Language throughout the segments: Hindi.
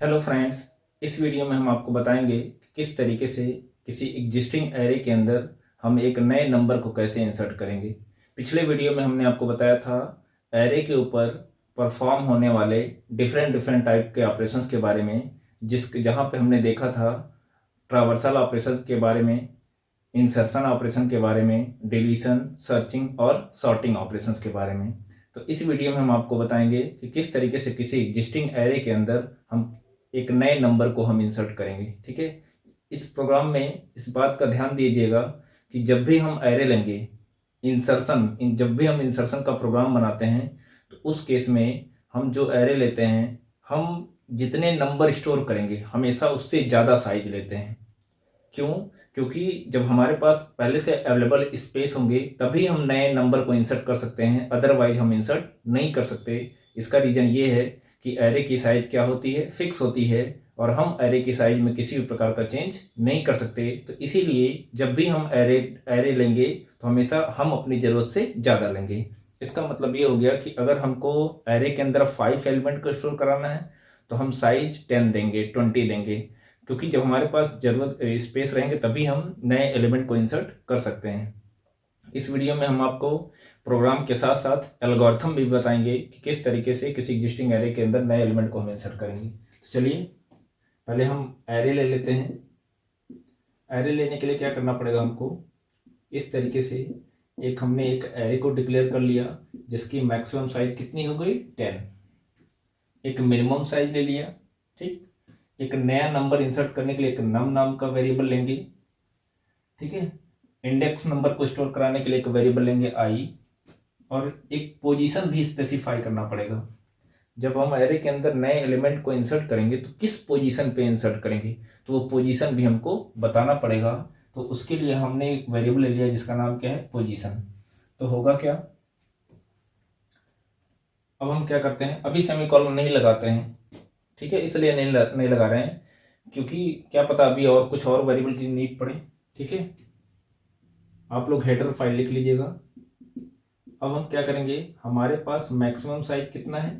हेलो फ्रेंड्स, इस वीडियो में हम आपको बताएंगे कि किस तरीके से किसी एग्जिस्टिंग एरे के अंदर हम एक नए नंबर को कैसे इंसर्ट करेंगे। पिछले वीडियो में हमने आपको बताया था एरे के ऊपर परफॉर्म होने वाले डिफरेंट डिफरेंट टाइप के ऑपरेशंस के बारे में, जहाँ पे हमने देखा था ट्रावर्सल ऑपरेशंस के बारे में, इंसर्शन ऑपरेशन के बारे में, डिलीशन, सर्चिंग और सॉर्टिंग ऑपरेशंस के बारे में। तो इस वीडियो में हम आपको बताएंगे कि किस तरीके से किसी एग्जिस्टिंग एरे के अंदर हम एक नए नंबर को हम इंसर्ट करेंगे। ठीक है, इस प्रोग्राम में इस बात का ध्यान दीजिएगा कि जब भी हम एरे लेंगे, जब भी हम इंसर्शन का प्रोग्राम बनाते हैं तो उस केस में हम जो एरे लेते हैं, हम जितने नंबर स्टोर करेंगे हमेशा उससे ज़्यादा साइज लेते हैं। क्यों? क्योंकि जब हमारे पास पहले से अवेलेबल स्पेस होंगे तभी हम नए नंबर को इंसर्ट कर सकते हैं, अदरवाइज हम इंसर्ट नहीं कर सकते। इसका रीज़न ये है कि एरे की साइज़ क्या होती है, फिक्स होती है, और हम एरे की साइज़ में किसी भी प्रकार का चेंज नहीं कर सकते। तो इसीलिए जब भी हम एरे लेंगे तो हमेशा हम अपनी ज़रूरत से ज़्यादा लेंगे। इसका मतलब ये हो गया कि अगर हमको एरे के अंदर 5 एलिमेंट को स्टोर कराना है तो हम साइज 10 देंगे, 20 देंगे, क्योंकि जब हमारे पास ज़रूरत स्पेस रहेंगे तभी हम नए एलिमेंट को इंसर्ट कर सकते हैं। इस वीडियो में हम आपको प्रोग्राम के साथ साथ एल्गोरिथम भी बताएंगे कि किस तरीके से किसी एग्जिस्टिंग एरे के अंदर नए एलिमेंट को हम इंसर्ट करेंगे। तो चलिए पहले हम एरे ले लेते हैं। एरे लेने के लिए क्या करना पड़ेगा हमको, इस तरीके से हमने एक एरे को डिक्लेयर कर लिया जिसकी मैक्सिमम साइज कितनी हो गई, 10। एक मिनिमम साइज ले लिया। ठीक, एक नया नंबर इंसर्ट करने के लिए एक नम नाम का वेरिएबल लेंगे। ठीक है, इंडेक्स नंबर को स्टोर कराने के लिए एक वेरिएबल लेंगे आई, और एक पोजीशन भी स्पेसिफाई करना पड़ेगा। जब हम एरे के अंदर नए एलिमेंट को इंसर्ट करेंगे तो किस पोजीशन पे इंसर्ट करेंगे, तो वो पोजीशन भी हमको बताना पड़ेगा। तो उसके लिए हमने एक वेरिएबल ले लिया जिसका नाम क्या है, पोजीशन। तो होगा क्या, अब हम क्या करते हैं, अभी सेमीकोलन नहीं लगाते हैं। ठीक है, इसलिए नहीं लगा रहे हैं क्योंकि क्या पता अभी और कुछ और वेरिएबल की नीड पड़े। ठीक है, आप लोग हेडर फाइल लिख लीजिएगा। अब हम क्या करेंगे, हमारे पास मैक्सिमम साइज कितना है,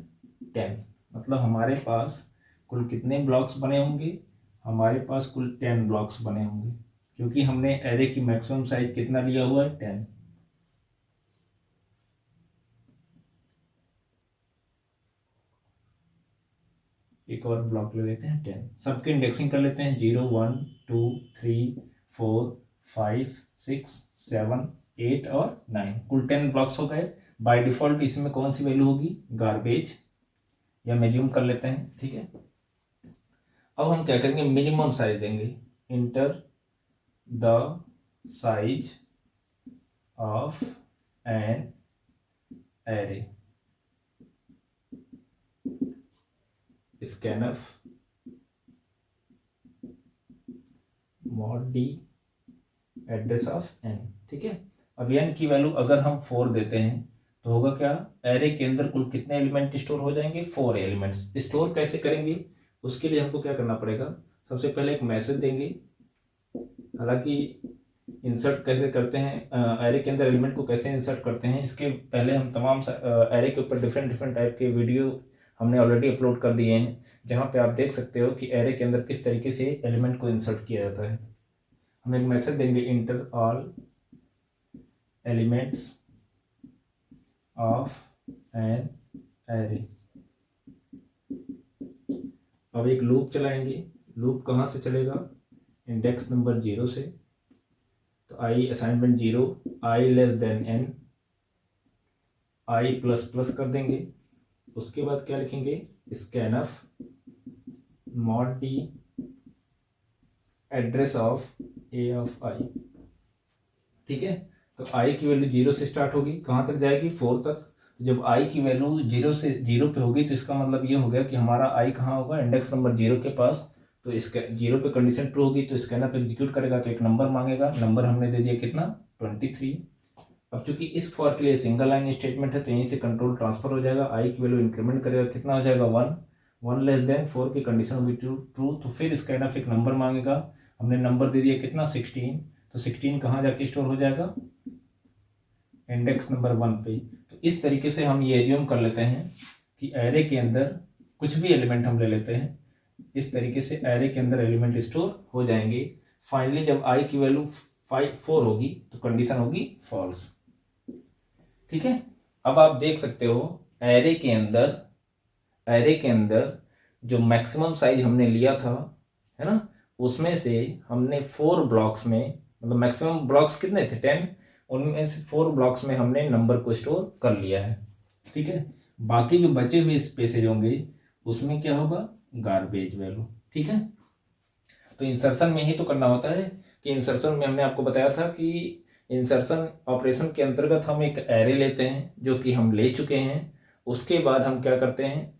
10। मतलब हमारे पास कुल कितने ब्लॉक्स बने होंगे, हमारे पास कुल 10 ब्लॉक्स बने होंगे, क्योंकि हमने एरे की मैक्सिमम साइज कितना लिया हुआ है, 10। एक और ब्लॉक ले लेते हैं 10, सबके इंडेक्सिंग कर लेते हैं 0 1 2 3 4 5 6 7 8 और 9, कुल 10 ब्लॉक्स हो गए। बाय डिफॉल्ट इसमें कौन सी वैल्यू होगी, गार्बेज, या मेज्यूम कर लेते हैं। ठीक है, अब हम क्या करेंगे, मिनिमम साइज देंगे, enter the size of an array, scanf mod d address of n. ठीक है, अब एन की वैल्यू अगर हम 4 देते हैं तो होगा क्या, एरे के अंदर कुल कितने एलिमेंट स्टोर हो जाएंगे, 4 एलिमेंट्स। स्टोर कैसे करेंगे, उसके लिए हमको क्या करना पड़ेगा, सबसे पहले एक मैसेज देंगे। हालांकि इंसर्ट कैसे करते हैं, एरे के अंदर एलिमेंट को कैसे इंसर्ट करते हैं, इसके पहले हम तमाम एरे के ऊपर डिफरेंट डिफरेंट टाइप के वीडियो हमने ऑलरेडी अपलोड कर दिए हैं, जहाँ पे आप देख सकते हो कि एरे के अंदर किस तरीके से एलिमेंट को इंसर्ट किया जाता है। हम एक मैसेज देंगे, inter all elements of an array. अब एक लूप चलाएंगे। लूप कहाँ से चलेगा, इंडेक्स नंबर 0 से। तो I assignment 0, I less than N, I plus plus कर देंगे। उसके बाद क्या लिखेंगे, scanf mod d address of A of I. ठीक है, तो आई की वैल्यू 0 से स्टार्ट होगी, कहाँ तक जाएगी, 4 तक। तो जब आई की वैल्यू 0 पे होगी तो इसका मतलब ये हो गया कि हमारा आई कहाँ होगा, इंडेक्स नंबर 0 के पास। तो इसके 0 पे कंडीशन ट्रू होगी तो स्कैनर पे एग्जीक्यूट करेगा, तो एक नंबर मांगेगा। नंबर हमने दे दिया कितना, 23। अब चूंकि इस फॉर के लिए सिंगल लाइन स्टेटमेंट है तो यहीं से कंट्रोल ट्रांसफर हो जाएगा, आई की वैल्यू इंक्रीमेंट करेगा, कितना हो जाएगा, 1। 1 लेस देन 4 की कंडीशन होगी ट्रू, तो फिर स्कैनर एक नंबर मांगेगा। हमने नंबर दे दिया कितना, 16। तो 16 कहाँ जाके स्टोर हो जाएगा, इंडेक्स नंबर 1 पे। तो इस तरीके से हम ये एज्यूम कर लेते हैं कि एरे के अंदर कुछ भी एलिमेंट हम ले लेते हैं, इस तरीके से एरे के अंदर एलिमेंट स्टोर हो जाएंगे। फाइनली जब आई की वैल्यू 4 होगी तो कंडीशन होगी फॉल्स। ठीक है, अब आप देख सकते हो एरे के अंदर जो मैक्सिमम साइज हमने लिया था, है ना, उसमें से हमने 4 ब्लॉक्स में, मतलब मैक्सिमम ब्लॉक्स कितने थे 10, उनमें से 4 ब्लॉक्स में हमने नंबर को स्टोर कर लिया है। ठीक है, बाकी जो बचे हुए स्पेसेज होंगे उसमें क्या होगा, गार्बेज वैल्यू। ठीक है, तो इंसर्शन में ही तो करना होता है कि इंसर्शन में हमने आपको बताया था कि इंसर्शन ऑपरेशन के अंतर्गत हम एक एरे लेते हैं जो कि हम ले चुके हैं। उसके बाद हम क्या करते हैं,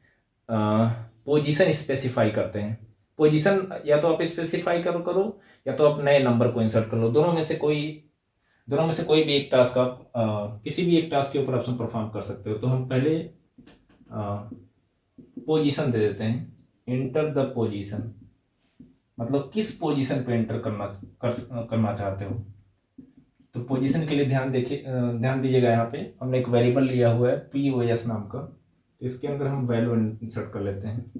पोजीशन स्पेसिफाई करते हैं। पोजीशन या तो आप स्पेसिफाई करो या तो आप नए नंबर को इंसर्ट कर लो। दोनों में से कोई भी एक टास्क आप किसी भी एक टास्क के ऊपर ऑप्शन परफॉर्म कर सकते हो। तो हम पहले पोजीशन दे देते हैं, इंटर द पोजीशन, मतलब किस पोजीशन पे एंटर करना चाहते हो। तो पोजीशन के लिए ध्यान दीजिएगा। यहाँ पे हमने एक वेरिएबल लिया हुआ है POS नाम का, तो इसके अंदर हम वैल्यू इंसर्ट कर लेते हैं,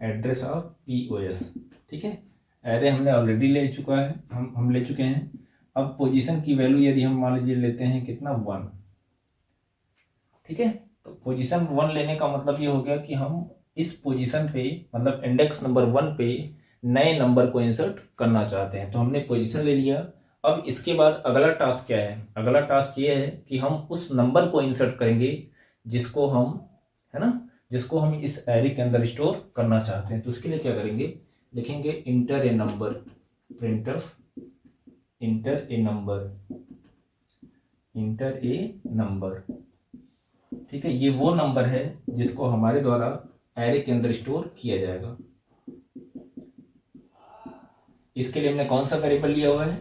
एड्रेस ऑफ POS। ठीक है, एरे हमने ऑलरेडी ले चुका है, हम ले चुके हैं। अब पोजीशन की वैल्यू यदि हम मान लीजिए लेते हैं कितना 1। ठीक है, तो पोजीशन 1 लेने का मतलब ये हो गया कि हम इस पोजीशन पे, मतलब इंडेक्स नंबर 1 पे नए नंबर को इंसर्ट करना चाहते हैं। तो हमने पोजीशन ले लिया। अब इसके बाद अगला टास्क क्या है, अगला टास्क ये है कि हम उस नंबर को इंसर्ट करेंगे जिसको हम, है ना, जिसको हम इस एरे के अंदर स्टोर करना चाहते हैं। तो उसके लिए क्या करेंगे, लिखेंगे इंटर ए नंबर, प्रिंटफ इंटर ए नंबर। ठीक है, ये वो नंबर है जिसको हमारे द्वारा एरे के अंदर स्टोर किया जाएगा। इसके लिए हमने कौन सा वेरिएबल लिया हुआ है,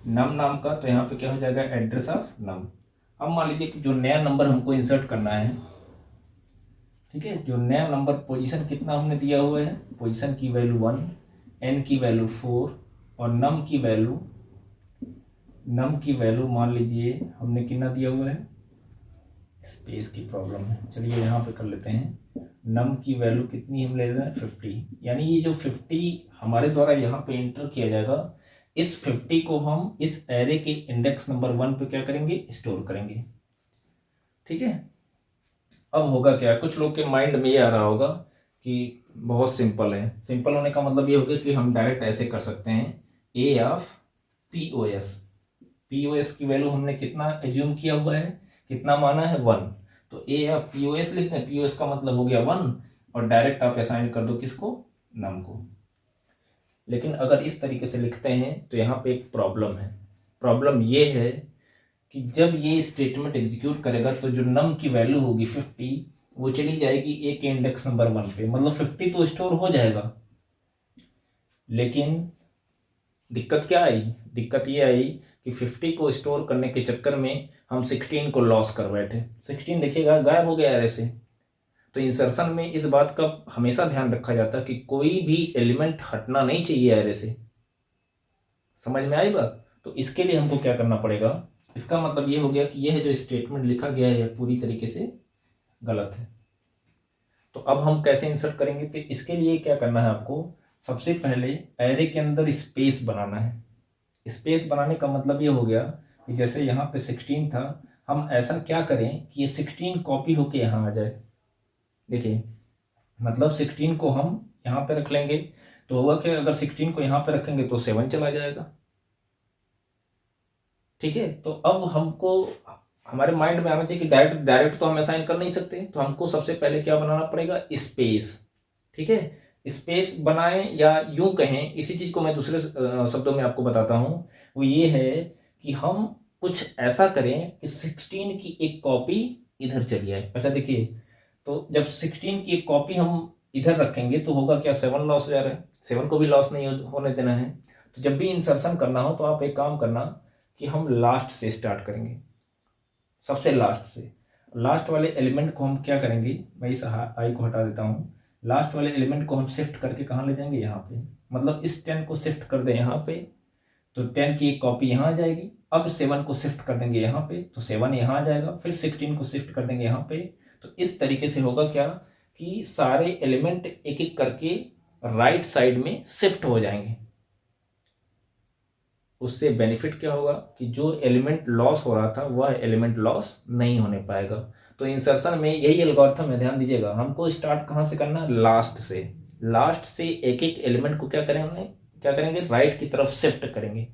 नम नाम का। तो यहाँ पे क्या हो जाएगा, एड्रेस ऑफ नम। अब मान लीजिए कि जो नया नंबर हमको इंसर्ट करना है, ठीक है, जो नया नंबर पोजीशन कितना हमने दिया हुआ है, पोजीशन की वैल्यू 1, n की वैल्यू 4 और नम की वैल्यू मान लीजिए हमने कितना दिया हुआ है, स्पेस की प्रॉब्लम है, चलिए यहाँ पे कर लेते हैं। नम की वैल्यू कितनी हम ले रहे हैं, 50। यानी ये जो 50 हमारे द्वारा यहाँ पे एंटर किया जाएगा, इस 50 को हम इस एरे के इंडेक्स नंबर 1 पे क्या करेंगे, स्टोर करेंगे। ठीक है, अब होगा क्या, कुछ लोग के माइंड में ये आ रहा होगा कि बहुत सिंपल है। सिंपल होने का मतलब ये होगा कि हम डायरेक्ट ऐसे कर सकते हैं, ए ऑफ POS की वैल्यू हमने कितना एज्यूम किया हुआ है, कितना माना है, 1। तो ए ऑफ POS लिखते हैं, POS का मतलब हो गया 1, और डायरेक्ट आप असाइन कर दो किसको, नम को। लेकिन अगर इस तरीके से लिखते हैं तो यहाँ पे एक प्रॉब्लम है। प्रॉब्लम ये है कि जब ये स्टेटमेंट एग्जीक्यूट करेगा तो जो नम की वैल्यू होगी 50, वो चली जाएगी ए के इंडेक्स नंबर 1 पे, मतलब 50 तो स्टोर हो जाएगा। लेकिन दिक्कत क्या आई, दिक्कत ये आई कि 50 को स्टोर करने के चक्कर में हम 16 को लॉस कर बैठे। 16 देखिएगा गायब हो गया एरे से। तो इंसर्शन में इस बात का हमेशा ध्यान रखा जाता है कि कोई भी एलिमेंट हटना नहीं चाहिए एरे से। समझ में आई बात। तो इसके लिए हमको क्या करना पड़ेगा, इसका मतलब ये हो गया कि यह जो स्टेटमेंट लिखा गया है पूरी तरीके से गलत है। तो अब हम कैसे इंसर्ट करेंगे, तो इसके लिए क्या करना है आपको, सबसे पहले एरे के अंदर स्पेस बनाना है। स्पेस बनाने का मतलब ये हो गया कि जैसे यहाँ पे 16 था, हम ऐसा क्या करें कि ये 16 कॉपी होके यहाँ आ जाए। देखिए, मतलब 16 को हम यहाँ पे रख लेंगे तो होगा कि अगर 16 को यहाँ पे रखेंगे तो 7 चला जाएगा। ठीक है, तो अब हमको हमारे माइंड में आना चाहिए कि डायरेक्ट तो हम असाइन कर नहीं सकते, तो हमको सबसे पहले क्या बनाना पड़ेगा, स्पेस। ठीक है, स्पेस बनाएं या यूं कहें, इसी चीज को मैं दूसरे शब्दों में आपको बताता हूं, वो ये है कि हम कुछ ऐसा करें कि 16 की एक कॉपी इधर चली आए। अच्छा देखिए, तो जब 16 की एक कॉपी हम इधर रखेंगे तो होगा क्या, 7 लॉस हो जा रहा है, 7 को भी लॉस नहीं होने देना है। तो जब भी इंसर्शन करना हो तो आप एक काम करना कि हम लास्ट से स्टार्ट करेंगे, सबसे लास्ट से। लास्ट वाले एलिमेंट को हम क्या करेंगे, मैं इस आई को हटा देता हूँ, लास्ट वाले एलिमेंट को हम शिफ्ट करके कहाँ ले जाएंगे, यहाँ पे। मतलब इस 10 को शिफ्ट कर दें यहाँ पे तो 10 की एक कॉपी यहाँ आ जाएगी। अब 7 को शिफ्ट कर देंगे यहाँ पे तो 7 यहाँ आ जाएगा। फिर 16 को शिफ्ट कर देंगे यहाँ पे। तो इस तरीके से होगा क्या कि सारे एलिमेंट एक एक करके राइट साइड में शिफ्ट हो जाएंगे। उससे बेनिफिट क्या होगा कि जो एलिमेंट लॉस हो रहा था वह एलिमेंट लॉस नहीं होने पाएगा। तो इंसर्शन में यही एल्गोरिथम है, ध्यान दीजिएगा। हमको स्टार्ट कहाँ से करना है? लास्ट से एक एक एलिमेंट को क्या करेंगे राइट की तरफ शिफ्ट करेंगे।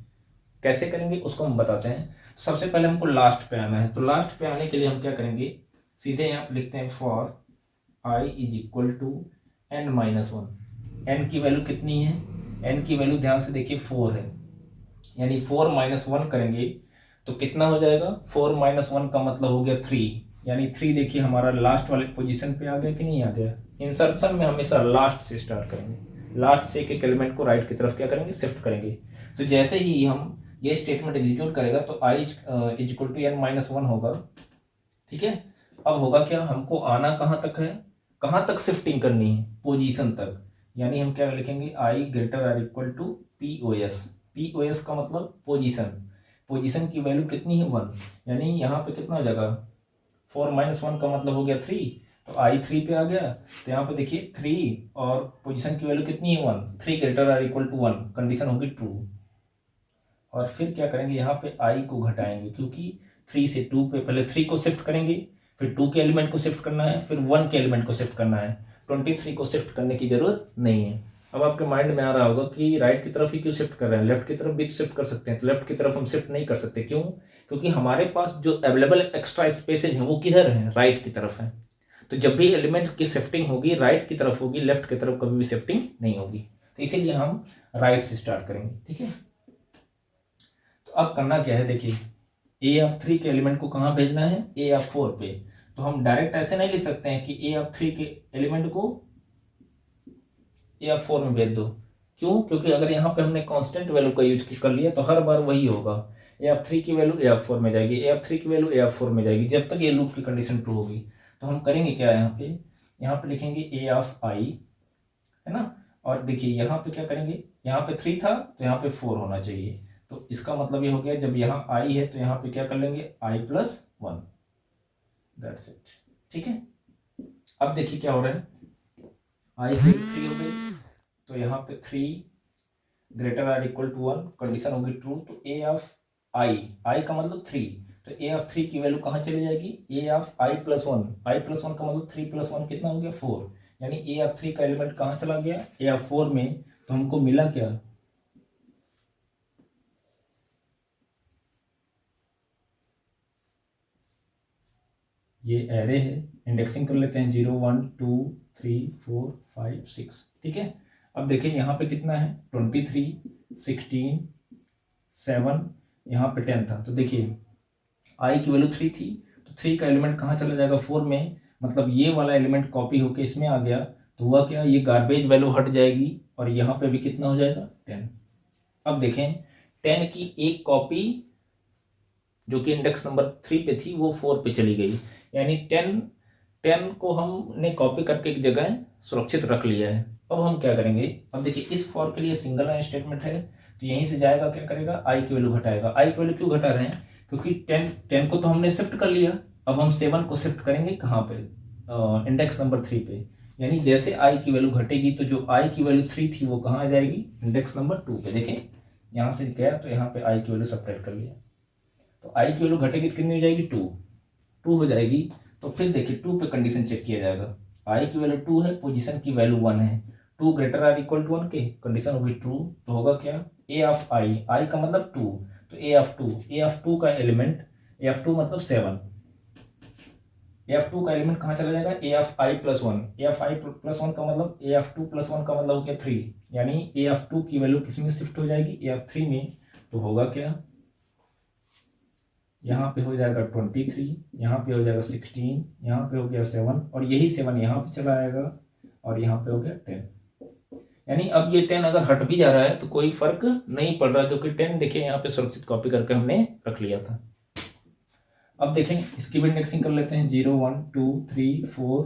कैसे करेंगे उसको हम बताते हैं। सबसे पहले हमको लास्ट पे आना है, तो लास्ट पे आने के लिए हम क्या करेंगे, सीधे यहाँ पे लिखते हैं for i is equal to n-1। n की वैल्यू कितनी है? n की वैल्यू ध्यान से देखिए 4 है, यानी 4-1 करेंगे तो कितना हो जाएगा? 4-1 का मतलब हो गया 3, यानी 3 देखिए हमारा लास्ट वाले पोजीशन पे आ गया कि नहीं आ गया। इंसर्शन में हमेशा लास्ट से स्टार्ट करेंगे, लास्ट से एक एक एलिमेंट को राइट की तरफ क्या करेंगे? शिफ्ट करेंगे। तो जैसे ही हम ये स्टेटमेंट एग्जीक्यूट करेगा तो i is equal to n-1 होगा। ठीक है, अब होगा क्या, हमको आना कहाँ तक है, कहाँ तक शिफ्टिंग करनी है? पोजीशन तक। यानी हम क्या लिखेंगे, i greater or equal to POS का मतलब पोजीशन की वैल्यू कितनी है? 1, यानी यहाँ पे कितना हो जाएगा? 4-1 का मतलब हो गया 3, तो i 3 पे आ गया। तो यहाँ पे देखिए 3 और पोजीशन की वैल्यू कितनी है? 1, 3 greater or equal to 1, condition होगी ट्रू। और फिर क्या करेंगे, यहाँ पे i को घटाएंगे, क्योंकि 3 से 2 पे पहले 3 को शिफ्ट करेंगे, फिर 2 के एलिमेंट को शिफ्ट करना है, फिर 1 के एलिमेंट को शिफ्ट करना है। 23 को शिफ्ट करने की जरूरत नहीं है। अब आपके माइंड में आ रहा होगा कि राइट की तरफ ही क्यों शिफ्ट कर रहे हैं, लेफ्ट की तरफ भी शिफ्ट कर सकते हैं। तो लेफ्ट की तरफ हम शिफ्ट नहीं कर सकते, क्यों? क्योंकि हमारे पास जो अवेलेबल एक्स्ट्रा स्पेसेज हैं वो किधर है? राइट की तरफ है। तो जब भी एलिमेंट की शिफ्टिंग होगी राइट की तरफ होगी, लेफ्ट की तरफ कभी भी शिफ्टिंग नहीं होगी। तो इसीलिए हम राइट से स्टार्ट करेंगे। ठीक है, तो अब करना क्या है, देखिए A3 के एलिमेंट को कहाँ भेजना है? A4 पे। तो हम डायरेक्ट ऐसे नहीं लिख सकते हैं कि A3 के एलिमेंट को A4 में भेज दो। क्यों? क्योंकि अगर यहाँ पे हमने कांस्टेंट वैल्यू का यूज कर लिया तो हर बार वही होगा, A3 की वैल्यू A4 में जाएगी, A3 की वैल्यू A4 में जाएगी, जब तक ये लूप की कंडीशन ट्रू होगी। तो हम करेंगे क्या, यहाँ पे लिखेंगे A है ना। और देखिए यहाँ पे क्या करेंगे, यहाँ पे 3 था तो यहाँ पे 4 होना चाहिए। तो इसका मतलब ये हो गया, जब यहाँ i है तो यहाँ पे क्या कर लेंगे, i+1, दैट्स इट। ठीक है, अब देखिए क्या हो रहा है, i से 3 हो गई, तो यहाँ पे 3 greater or equal to 1, condition होगी ट्रू। तो i का मतलब 3, तो A3 की वैल्यू कहाँ चली जाएगी? i+1 का मतलब 3+1 कितना हो गया? 4, यानी A3 का एलिमेंट कहाँ चला गया? A4 में। तो हमको मिला क्या, ये एरे है, इंडेक्सिंग कर लेते हैं 0 1 2 3 4 5 6। ठीक है, अब देखिए यहाँ पे कितना है, 23 16 7, यहाँ पे 10 था। तो देखिए i की वैल्यू 3 थी, तो 3 का एलिमेंट कहाँ चला जाएगा? 4 में, मतलब ये वाला एलिमेंट कॉपी होके इसमें आ गया। तो हुआ क्या, ये गार्बेज वैल्यू हट जाएगी और यहाँ पे भी कितना हो जाएगा? 10। अब देखें 10 की एक कॉपी जो कि इंडेक्स नंबर 3 पे थी वो 4 पे चली गई, यानी 10 को हमने कॉपी करके एक जगह सुरक्षित रख लिया है। अब हम क्या करेंगे, अब देखिए इस फॉर के लिए सिंगल लाइन स्टेटमेंट है, तो यहीं से जाएगा, क्या करेगा, i की वैल्यू घटाएगा। i की वैल्यू क्यों घटा रहे हैं? क्योंकि 10 को तो हमने शिफ्ट कर लिया, अब हम 7 को शिफ्ट करेंगे कहाँ पे? इंडेक्स नंबर 3 पे। यानी जैसे i की वैल्यू घटेगी तो जो i की वैल्यू 3 थी वो कहाँ आ जाएगी? इंडेक्स नंबर 2 पे। देखें यहाँ से गया तो यहाँ पे i की वैल्यू सब्ट्रैक्ट कर लिया, तो i की वैल्यू घटेगी तो कितनी हो जाएगी? 2 हो जाएगी। तो फिर देखिए 2 पे कंडीशन चेक किया जाएगा, i की वैल्यू 2 है, पोजीशन की वैल्यू 1 है, 2 ग्रेटर आर इक्वल टू 1 के, कंडीशन होगी ट्रू। तो होगा क्या, A का मतलब 2, तो A का एलिमेंट, A मतलब 7, A का एलिमेंट कहाँ चला जाएगा? A+1, A+1 का मतलब A+1 का मतलब हो गया 3, यानी A की वैल्यू किस में शिफ्ट हो जाएगी? A3 में। तो होगा क्या, यहाँ पे हो जाएगा 23, यहाँ पे हो जाएगा 16, यहाँ पे हो गया 7, और यही 7 यहाँ पे चला आएगा, और यहाँ पे हो गया 10। यानी अब ये 10 अगर हट भी जा रहा है तो कोई फर्क नहीं पड़ रहा, क्योंकि 10 देखिए यहाँ पे सुरक्षित कॉपी करके हमने रख लिया था। अब देखें इसकी भी इंडेक्सिंग कर लेते हैं 0 1 2 3 4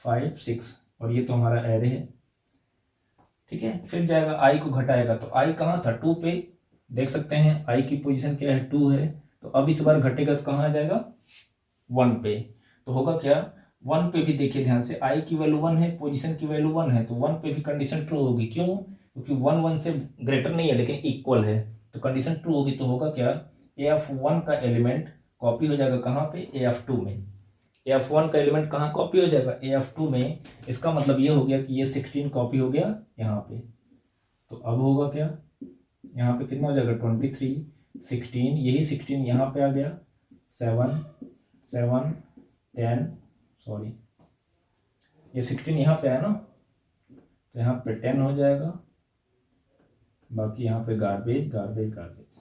5 6, और ये तो हमारा एरे है। ठीक है, फिर जाएगा i को घटाएगा, तो i कहाँ था? 2 पे, देख सकते हैं i की पोजीशन क्या है? 2 है। तो अब इस बार घटेगा तो कहाँ आ जाएगा? 1 पे। तो होगा क्या, 1 पे भी देखिए ध्यान से, i की वैल्यू 1 है, पोजीशन की वैल्यू 1 है, तो 1 पे भी कंडीशन ट्रू होगी। क्यों? क्योंकि 1 1 से ग्रेटर नहीं है लेकिन इक्वल है, तो कंडीशन ट्रू होगी। तो होगा क्या, AF1 का एलिमेंट कॉपी हो जाएगा कहाँ पे, AF2 में। AF1 का एलिमेंट कहाँ कॉपी हो जाएगा, AF2 में। इसका मतलब ये हो गया कि ये 16 कॉपी हो गया यहाँ पे। तो अब होगा क्या, यहाँ पे कितना हो जाएगा 23, 16, यही 16 यहाँ पे आ गया, 7 7 10, सॉरी ये 16 यहाँ पे आया ना, तो यहाँ पे 10 हो जाएगा, बाकी यहाँ पे गार्बेज गार्बेज गार्बेज,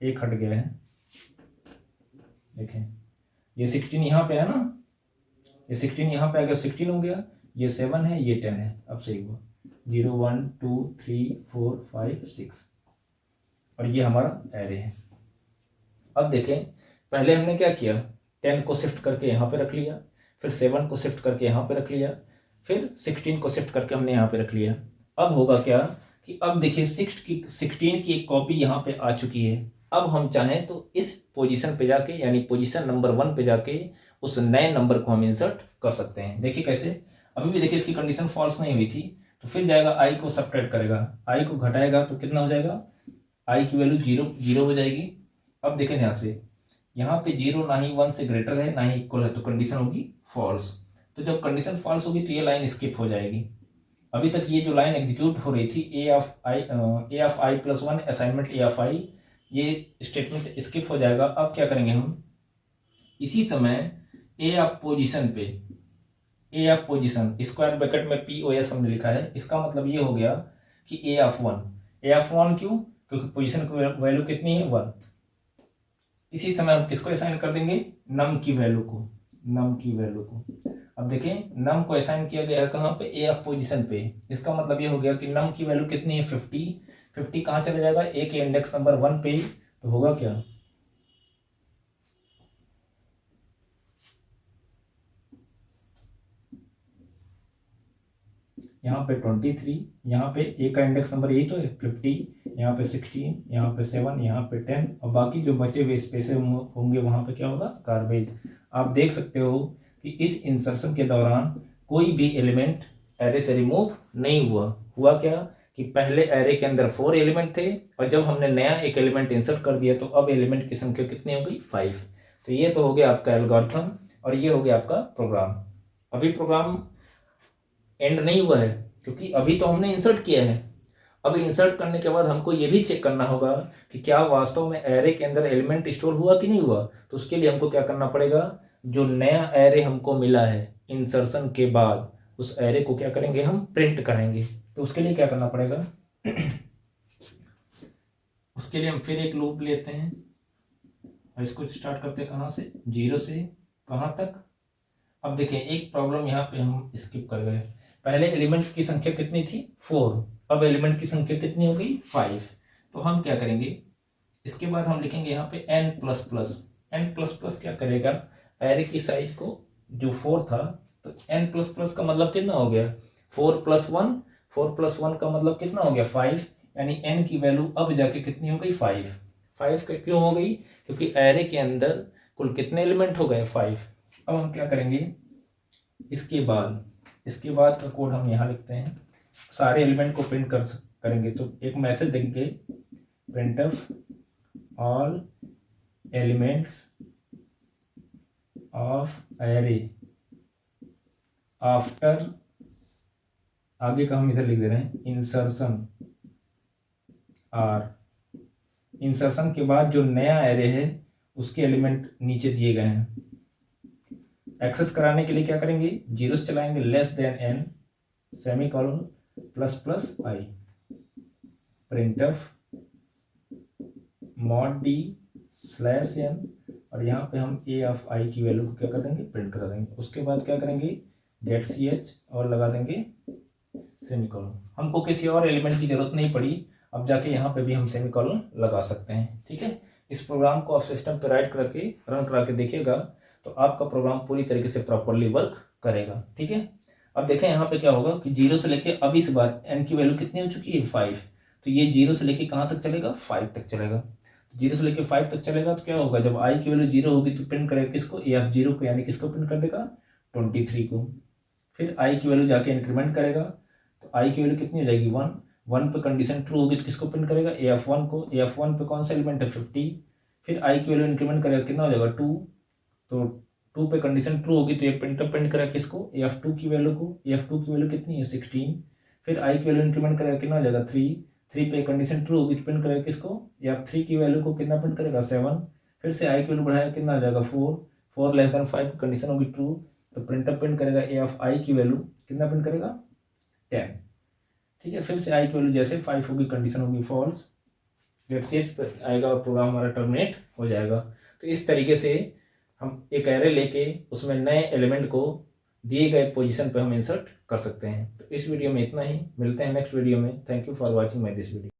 एक हट गया है। देखें ये 16 यहाँ पे है ना, ये 16 यहाँ पे आ गया, 16 हो गया, ये 7 है, ये 10 है। अब सही हुआ, 0 1 2 3 4 5 6, और ये हमारा एरे है। अब देखें पहले हमने क्या किया, 10 को शिफ्ट करके यहाँ पे रख लिया, फिर 7 को शिफ्ट करके यहाँ पे रख लिया, फिर 16 को शिफ्ट करके हमने यहाँ पे रख लिया। अब होगा क्या कि अब देखिए 16 की एक कॉपी यहाँ पे आ चुकी है। अब हम चाहें तो इस पोजीशन पे जाके, यानी पोजीशन नंबर 1 पे जाके उस नए नंबर को हम इंसर्ट कर सकते हैं। देखिए कैसे, अभी भी देखिए इसकी कंडीशन फॉल्स नहीं हुई थी, तो फिर जाएगा i को सब्ट्रैक्ट करेगा, i को घटाएगा तो कितना हो जाएगा, i की वैल्यू 0 हो जाएगी। अब देखें ध्यान से, यहाँ पे 0 ना ही 1 से ग्रेटर है ना ही इक्वल है, तो कंडीशन होगी फॉल्स। तो जब कंडीशन फॉल्स होगी तो ये लाइन स्किप हो जाएगी। अभी तक ये जो लाइन एग्जीक्यूट हो रही थी, A of I plus 1 assignment A of I, ये स्टेटमेंट स्किप हो जाएगा। अब क्या करेंगे हम, इसी समय ए ऑफ पोजीशन पे, ए ऑफ पोजीशन स्क्वायर ब्रैकेट में POS हमने लिखा है, इसका मतलब ये हो गया कि ए ऑफ 1 क्यों, क्योंकि पोजीशन की वैल्यू कितनी है 1। इसी समय हम किसको असाइन कर देंगे, नम की वैल्यू को। अब देखें नम को असाइन किया गया है कहाँ पे, ए ऑफ पोजीशन पे। इसका मतलब ये हो गया कि नम की वैल्यू कितनी है 50 कहाँ चला जाएगा, ए के इंडेक्स नंबर 1 पे। तो होगा क्या, यहाँ पे 23, यहाँ पे ए का इंडेक्स नंबर यही तो है 50, यहाँ पे 16, यहाँ पे 7, यहाँ पे 10, और बाकी जो बचे हुए स्पेस होंगे वहाँ पे क्या होगा, गार्बेज। आप देख सकते हो कि इस इंसर्शन के दौरान कोई भी एलिमेंट एरे से रिमूव नहीं हुआ क्या कि पहले एरे के अंदर 4 एलिमेंट थे, और जब हमने नया एक एलिमेंट इंसर्ट कर दिया तो अब एलिमेंट की संख्या कितनी हो गई, 5। तो ये तो हो गया आपका एल्गोरिथम, और ये हो गया आपका प्रोग्राम। अभी प्रोग्राम एंड नहीं हुआ है, क्योंकि अभी तो हमने इंसर्ट किया है। अब इंसर्ट करने के बाद हमको ये भी चेक करना होगा कि क्या वास्तव में एरे के अंदर एलिमेंट स्टोर हुआ कि नहीं हुआ। तो उसके लिए हमको क्या करना पड़ेगा, जो नया एरे हमको मिला है इंसर्शन के बाद, उस एरे को क्या करेंगे, हम प्रिंट करेंगे। तो उसके लिए क्या करना पड़ेगा उसके लिए हम फिर एक लूप लेते हैं, और इसको स्टार्ट करते हैं कहाँ से, 0 से कहाँ तक। अब देखिए एक प्रॉब्लम यहाँ पे हम स्किप कर गए, पहले एलिमेंट की संख्या कितनी थी 4, अब एलिमेंट की संख्या कितनी हो गई 5। तो हम क्या करेंगे, इसके बाद हम लिखेंगे यहाँ पे n++। क्या करेगा, एरे की साइज को, जो 4 था, तो n++ का मतलब कितना हो गया 4+1 का मतलब कितना हो गया 5, यानी n की वैल्यू अब जाके कितनी हो गई 5 का। क्यों हो गई, क्योंकि एरे के अंदर कुल कितने एलिमेंट हो गए 5। अब हम क्या करेंगे, इसके बाद का कोड हम यहाँ लिखते हैं, सारे एलिमेंट को प्रिंट करेंगे। तो एक मैसेज देंगे, printf all elements of array after, आगे का हम इधर लिख दे रहे हैं इंसर्शन इंसर्शन के बाद जो नया एरे है उसके एलिमेंट नीचे दिए गए हैं। एक्सेस कराने के लिए क्या करेंगे, 0 चलाएंगे, n semicolon ++i, printf mod d/n, और यहाँ पे हम a ऑफ i की वैल्यू को क्या कर देंगे, प्रिंट कर देंगे। उसके बाद क्या करेंगे, गेट ch और लगा देंगे सेमीकोलन। हमको किसी और एलिमेंट की जरूरत नहीं पड़ी, अब जाके यहाँ पे भी हम सेमीकोलन लगा सकते हैं। ठीक है, इस प्रोग्राम को आप सिस्टम पे राइट करके रन करा के देखिएगा, तो आपका प्रोग्राम पूरी तरीके से प्रॉपरली वर्क करेगा। ठीक है, अब देखें यहाँ पे क्या होगा कि 0 से लेके अब इस बार n की वैल्यू कितनी हो चुकी है 5, तो ये 0 से लेके कहाँ तक चलेगा 5 तक चलेगा। तो 0 से लेके 5 तक चलेगा तो क्या होगा, जब i की वैल्यू 0 होगी तो प्रिंट करेगा किसको, a ऑफ 0 को, यानी किसको प्रिंट कर देगा 23 को। फिर आई की वैल्यू जाके इंक्रीमेंट करेगा, तो आई की वैल्यू कितनी हो जाएगी 1। 1 पे कंडीशन ट्रू होगी तो किसको प्रिंट करेगा, AF1 को। AF1 पे कौन सा एलिमेंट है 50। फिर आई की वैल्यू इंक्रीमेंट करेगा, कितना हो जाएगा 2। तो 2 पे कंडीशन ट्रू होगी तो ये प्रिंट करेगा किसको, AF2 की वैल्यू को। AF2 की वैल्यू कितनी है 16। फिर आई की वैल्यू इंक्रीमेंट करेगा, कितना हो जाएगा 3। 3 पे कंडीशन ट्रू होगी तो प्रिंट करेगा किसको, AF3 की वैल्यू को। कितना प्रिंट करेगा 7। फिर से आई की वैल्यू बढ़ाएगा, कितना हो जाएगा 4। 4 लेस देन 5 की कंडीशन होगी ट्रू, तो प्रिंट करेगा AFI की वैल्यू, कितना प्रिंट करेगा 10। ठीक है, फिर से आई की वैल्यू जैसे 5 होगी कंडीशन होगी फॉल्स, डेट एज पर आएगा और प्रोग्राम हमारा टर्मिनेट हो जाएगा। तो इस तरीके से हम एक एरे लेके उसमें नए एलिमेंट को दिए गए पोजीशन पर हम इंसर्ट कर सकते हैं। तो इस वीडियो में इतना ही, मिलते हैं नेक्स्ट वीडियो में। Thank you for watching my this video.